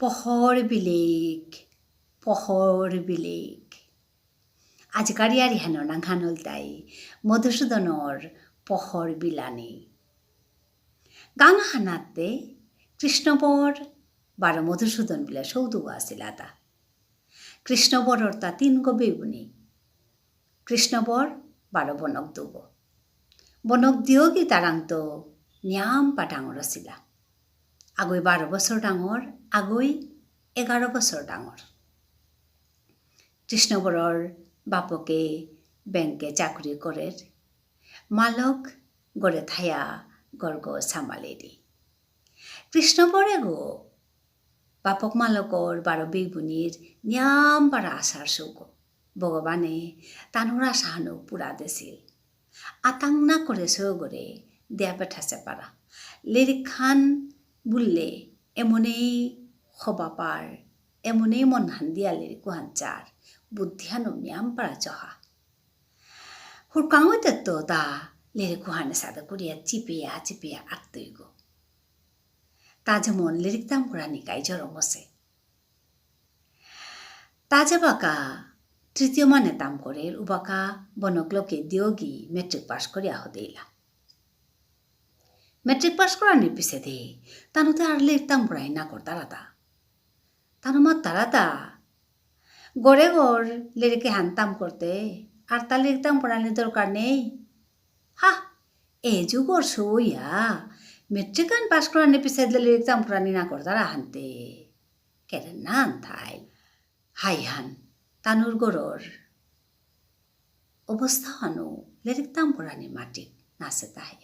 পহৰ be like আজিকালি আৰু হেনৰ নাংখানল তাই মধুসূদনৰ পহৰ বিলানি গাঙা হানাতে কৃষ্ণবৰ বারো মধুসূদন বিলা সৌদু আছিল তা কৃষ্ণবৰৰ তা 3 গো বেগুনি কৃষ্ণবৰ বারো বনক দুব বনক দিও কি তারাংতো নিয়াম পা ডাঙৰ আছিলা আগৈ 12 বছৰ ডাঙৰ আগৈ 11 বছৰ ডাঙৰ কৃষ্ণবৰৰ বাপকে বেংকে চাকরি করের মালক গড়ে থায়া গর্গ সামালেরি কৃষ্ণবরে গো বাপক মালকর 12 বেগুনির নিয়াম পারা আশার সৌগ ভগবানে তানুর আশা হানো পুরা দেছিল আতাং না করে সৌগরে দেয়া পেঠাছে পারা লিরিক খান বুললে এমনেই খবাপার এমনেই মন হান দিয়া লিরিক কুহান চার বুদ্ধিহানো নিয়াম পারা চহা হুরকাঙতে তো তা লিরিক কুহানে সাদা করিয়া চিপিয়া আত্তই গো তা যেমন লিরিক দাম করা নিকাই জরম হসে তা যে বাকা তৃতীয় মানে দাম করে উবাকা বনকলকে দিয়োগী মেট্রিক পাস করিয়া হদেইলা মেট্রিক পাস করার পিছে দে তানুতে আর লিরিক দাম করাই না কর তারাতা তানু মা তারাতা গড়ে গড় লিরিকে হানতাম করতে আর তা লিরিক দাম পড়ানোর দরকার নেই হা এ যুগর সইয়া মেট্রিকান পাস করার পিছে লিরিক দাম পড়ানি না কর তারা হানতে কেরে না থাই হাই হান তানুর গড়র অবস্থা হানো লিরিক দাম পড়ানি মাটি নাচে তাহে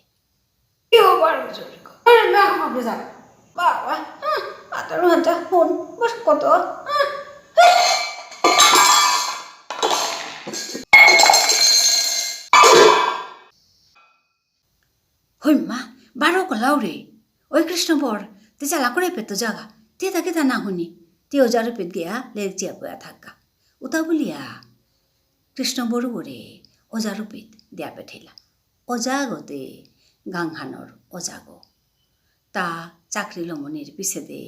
বাবা আতারো হান্তা ফোন বস কত হইমা 12 কলাও রে ওই কৃষ্ণবর তে চালা করে পেত জাগা তে তাকে তা না শুনি তে ওজার পেট গিয়া লেক চিয়া বয়া থাকা উতা বলিয়া কৃষ্ণবর ওরে ওজার পেট দিয়া পেঠাইলা অজাগতে গাংহানর অজাগো তা চাকরি লমনির পিছে দে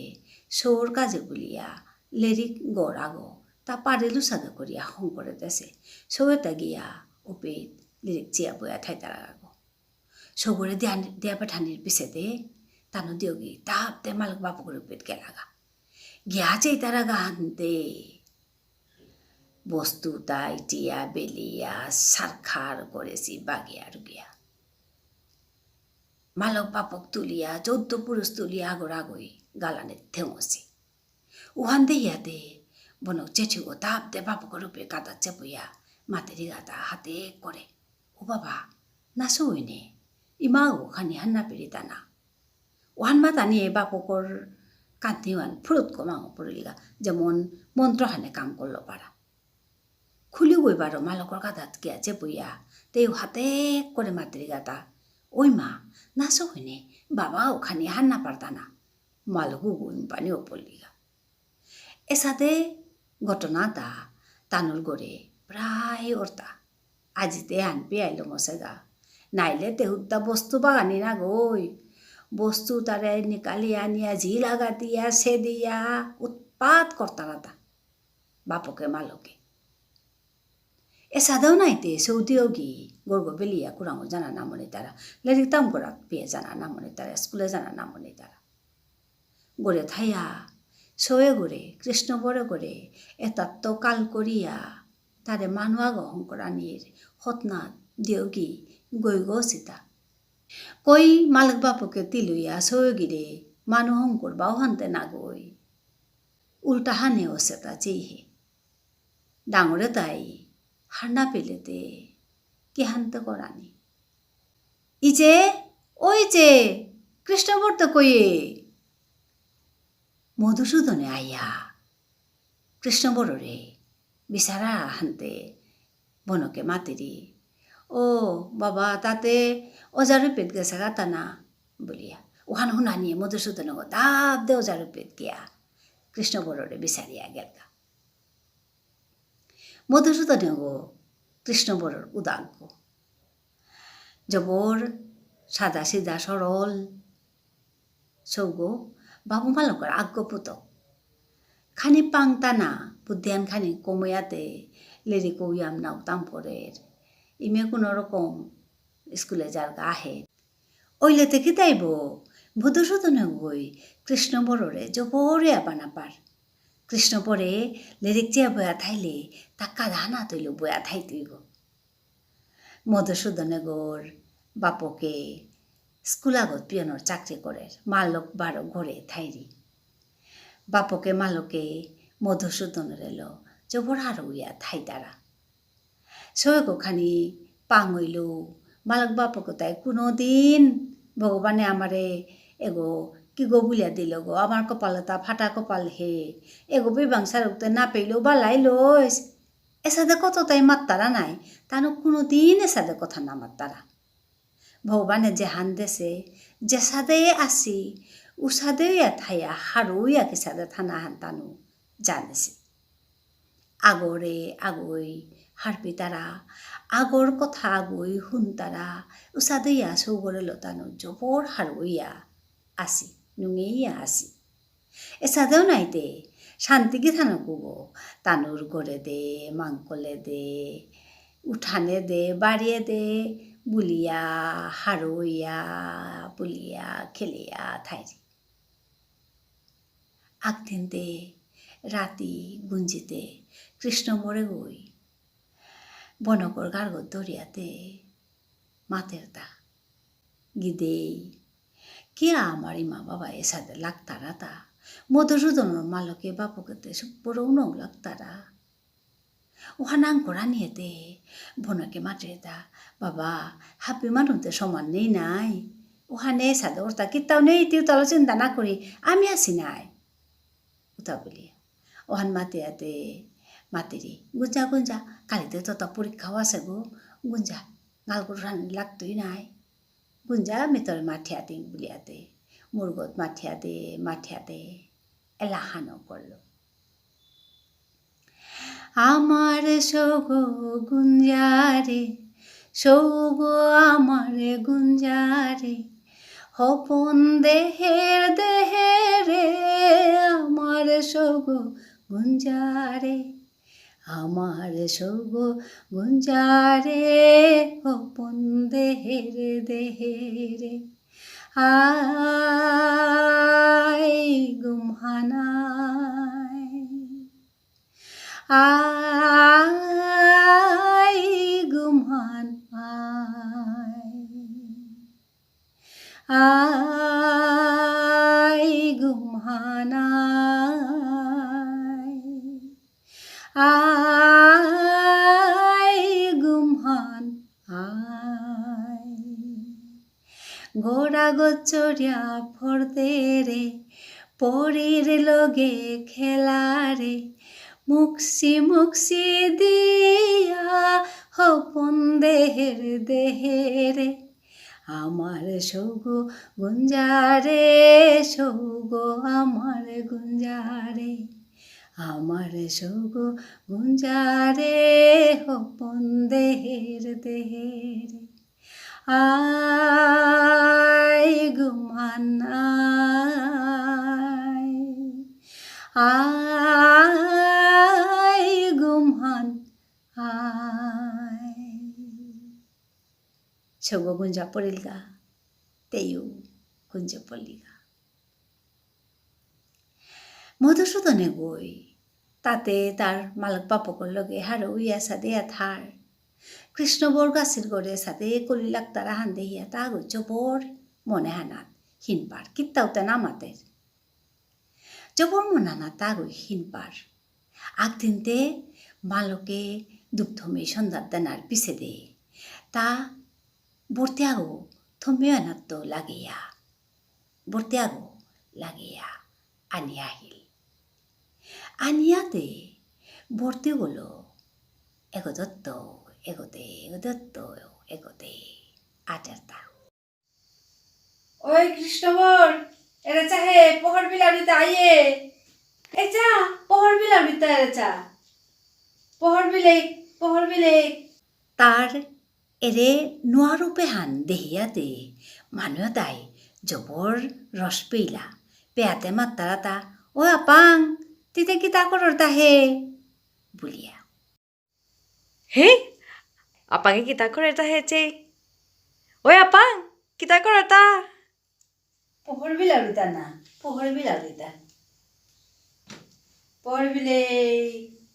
সৌর কাজে বলিয়া লেরিক গড় আগো তা পারেলু সাদা করিয়া হং করে দেশে সৌটা গিয়া ও পেট লিরিক চিয়া বয়া ঠাই তারা আগো সৌগরে দিয়া পাঠানির পিছে দে তানো দিয়োগী তাপ দে মালক বাপ করে পেট গেলাগা গিয়া চাই তারা গাহানতে বস্তু তাই টিয়া বেলিয়া সারখার করেছি বাগিয়া রুগিয়া মালক বাপক তুলিয়া 14 পুরুষ তুলিয়া আগই গালানে থেঙছি উহান দেহিয়াতে বনক চেঠিগো তাপ দে বাপক রূপে কাদা চেপুয়া মাতেরি গাদা হাতে করে ও বাবা নাচো হইনে ইমাও খানি হান্না পেরিতা না ওহান মাতা নিয়ে বাপকর কান্তিওয়ান ফুরত কমাও পড়লিগা যেমন মন্ত্রহানে কাম করলো পারা খুলি গইবারও মালকর গাদাত গিয়া চেপুয়া তেও হাতে করে মাতেরি গাদা ওই মা নাচো হইনে বাবা ওখানে হান্না পারতা না মালকু গুণ পানিও পড়লিগা এসাতে ঘটনাটা তানুর গড়ে প্রায় ওরতা আজিতে আনপি আইলো মশেগা নাইলে তেহুদ্দা বস্তু বাগানি না গই বস্তু তারে নিকালি আনিয়া ঝি লাগা দিয়া সে দিয়া উৎপাত করতারাতা বাপকে মালকে এসাদেও নাইতে সৌদিয়োগী গর্গ বেলিয়া কুরাঙো জানা নামনি তারা লেরিক দাম করা পেয়ে জানা নামনি তারা স্কুলে জানা নামনি তারা গড়ে থাইয়া সয়ে গড়ে কৃষ্ণ বড়ে গড়ে এতাত্ত কাল করিয়া তারে মানুয়া গহং করানির হতনাথ দিয়োগী গৈ গছিতা কই মালক বাপকে তিলুইয়া সয়গিরে মানুহং করবাও হানতে না গই উল্টা হানেও সেতা চেইহে ডাঙরে তাই হান্না পেলেতে কে হানতে করানি ইজে ওই যে কৃষ্ণবর তো কইয়ে মধুসূদনে আইয়া কৃষ্ণবরে বিচারা হানতে বনকে মাতেরি ও বাবা তাতে ওজারু পেট গেছে গাতা না বলিয়া ওখান শুনা নিয়ে মধুসূদন দাব দে ওজারু পেট গিয়া কৃষ্ণবরে বিচারিয়া গেলগা মধুসূদনে গো কৃষ্ণবরের উদাগ্য জবর সাদা সিধা সরল সৌগ বাবু মালকর আজ্ঞ পুত খানি পাংতানা বুদ্ধিয়ান খানি কময়াতে লেরি কইয়াম নাও তাম্পরের ইমে কোনো রকম স্কুলে যার আহে ওইলেতে কি তাইব মধুসূদনে গই কৃষ্ণ বড়রে জবরে বানাপার কৃষ্ণ পরে লেরিক চেয়া বয়া থাইলে তাক্কা ধানা তৈল বয়া থাই তুইব মধুসূদনে গোর বাপকে স্কুলাগত পিয়নর চাকরি করে মালক বারো ঘরে থাইরি বাপকে মালকে মধুসূদনের এলো জবর আর উইয়া থাই তারা সৈগো খানি পাং হইল মালক বাপকে তাই কোনো দিন ভগবানে আমারে এগো কি গো বুলিয়া দিল গো আমার কপালে তা ফাটা কপাল হে এগো বিবাংসার উঠতে না পেলেও বালাই লইস এসাদে কত তাই মাত্তারা নাই তানো কোনো দিন এসাদে কথা না মাত্তারা ভগবানে যে হান দেশে যে সাদে আসি উসাদে থাইয়া হারুইয়া কি সাদে থানা হান তানু জানেছি আগরে আগই হারপি তারা আগর কথা আগই হুন তারা উসাদইয়া সৌগরে লতানো জবর হারুইয়া আসি নুঙেইয়া আসি এসাদেও নাইতে শান্তি কি থানো কুগো তানুর গড়ে দে মাংকলে দে উঠানে দে বাড়িয়ে দে বুলিয়া হারইয়া বুলিয়া খেলিয়া থাইরি আগদিনতে রাতি গুঞ্জিতে কৃষ্ণ মরে গই বনকর গার্গর দরিয়াতে মাতের দা গিদেই কে আমার মা বাবা এসাদে লাগতারা তা মধুসূদনের মালকে বাপকে বড়ও লাগতারা ওখানাং করা নিয়েতে বনকে মাত্রে দা বাবা হাপি মানুষদের সমান নেই নাই ওখানে এসাদে ওর তা কিতাও নেই তিও তালো চিন্তা না করি আমি আসি নাই উতা বলি ওহান মাতিয়াতে মাতেরি গুঞ্জা গুঞ্জা কালিতে তো তা পরীক্ষাও আছে গো গুঞ্জা গালগুর রান লাগতই নাই গুঞ্জা মিতর মাঠিয়া দিন বুলিয়াতে মুরগত মাঠিয়া দে এলাহানো করলো আমার সৌগো গুঞ্জারে সৌগো আমার গুঞ্জারে হপন দেহের আমার সৌগো গুঞ্জারে আমার সৌগো গুঞ্জারে হপন দেহের আই গুমহানাই আই গুমহান আই গুমহানাই আই গুমহান আই গোড়া গোচরিয়া ফরতে রে পরীর লগে খেলারে মুক্সি দিয়া হপন দেহের আমার সৌগো গুঞ্জারে সৌগো আমার গুঞ্জারে আমার সৌগো গুঞ্জারে হপন দেহের আই গুমানাই আই গুমহান আই সৌগো গুঞ্জা পড়িলগা তেয়ু গুঞ্জ পড়লিগা মধুসূদনে গই তাতে তার মালক বাপকর লগে হারো ইয়া সাদে থার কৃষ্ণ বর গাছের গড়ে সাথে কলি লাগতারা হান দেহিয়া তা গইছ বর মনে হানাত হিনপার কিত্তাউতে নামাতের জবর মনানা তা গই হিনপার আগদিনতে মালকে দুগ্ধমে সন্ধ্যার দানার পিছে দে তা বর্তিয়াগো থমে আনাত লাগিয়া বর্তিয়াগো লাগিয়া আনি আহিল আনিয়াতে ভর্তি হলো এগোদত্ত এগোতে আটারতা ওই কৃষ্ণবর এরা চাহে পহর বিলাড়িতে আইয়ে এচা পহর বিলাড়িতে এরা পহর বিলে তার এরে নোয়ারূপে হান দেহিয়াতে মানুষ তাই জবর রস পেইলা পেয়াতে মাত্তারা তা ও আপাং তিতে কিতা করর তাহে বলিয়া হে apange kita koreta hece ওই আপাং kita koreta পোহর বিলাউরিতা না পোহর বিলাউরিতা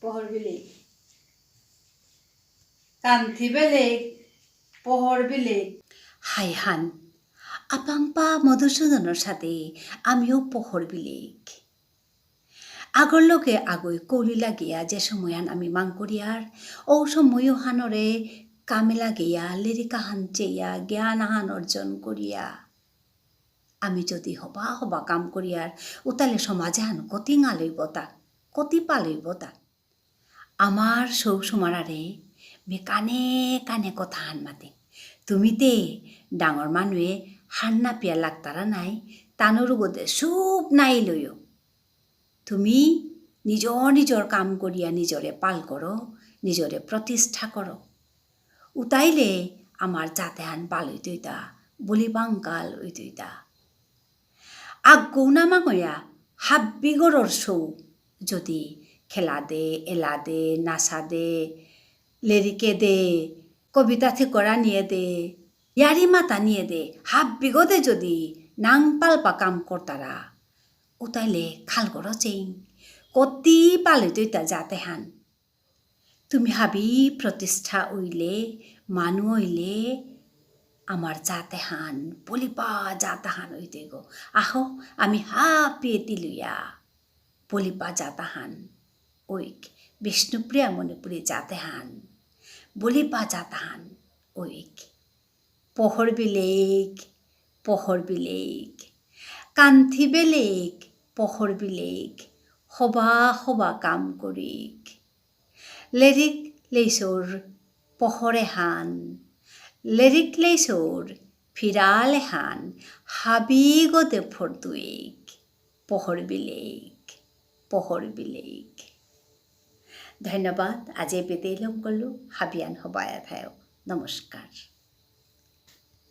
পোহর বিলে কান্থি বেলে পোহর বিলে হাই হান আপাংপা মধুসূদনের সাথে আমিও পোহর বিলেক আগর লোকে আগই কৌলি লাগিয়া যে সময়হান আমি মাংকরিয়ার ও সময়ও হানরে কামে লাগিয়া লিরিকা হান চেয়া জ্ঞান হান অর্জন করিয়া আমি যদি হবা হবা কাম করিয়ার উতালে সমাজে হান কতি আলইব তা কতি পালইব তা আমার সৌ সমারারে বে কানে কানে কথা হান মাতে তুমিতে ডাঙর মানুহে হান না পিয়া লাগতারা নাই তানোর গোদে সুপ নাই লইও তুমি নিজর কাম করিয়া নিজরে পাল করো নিজরে প্রতিষ্ঠা করো উতাইলে আমার যাতে হান পাল হইতইতা বলি বাঙ্কাল হইতইতা আগ্গৌ নামাঙয়া হাব্বিগরর সৌ যদি খেলা দে এলা দে নাচা দে লেরিকে দে কবিতা থেকরা নিয়ে দে ইয়ারি মাতা নিয়ে দে হাব্বিগদে যদি নাং পালপা কাম করতারা উতাইলে খাল করো চেইং কতি পালইতইতা যাতে হান তুমি হাবি প্রতিষ্ঠা হইলে মানু হইলে আমার যাতে হান বলিপা যাতা হান হইতে গো আহো আমি হাপিয়ে তিলুয়া বলিপা যাতা হান ওইক বিষ্ণুপ্রিয়া মণিপুরী যাতে হান বলিপা যাতা হান ওইক পোহর বিলেক কান্থি বেলেক পোহর বিলেক হবা কাম করিক লেরিক লেইসোর পোহরে হান লেরিক লেইসোর ফিরালে হান হাবিগতে ফরদুইক পোহর বিলেক ধন্যবাদ আজি বেতেইলম কলো হাবিয়ান হবায়া থায় নমস্কার।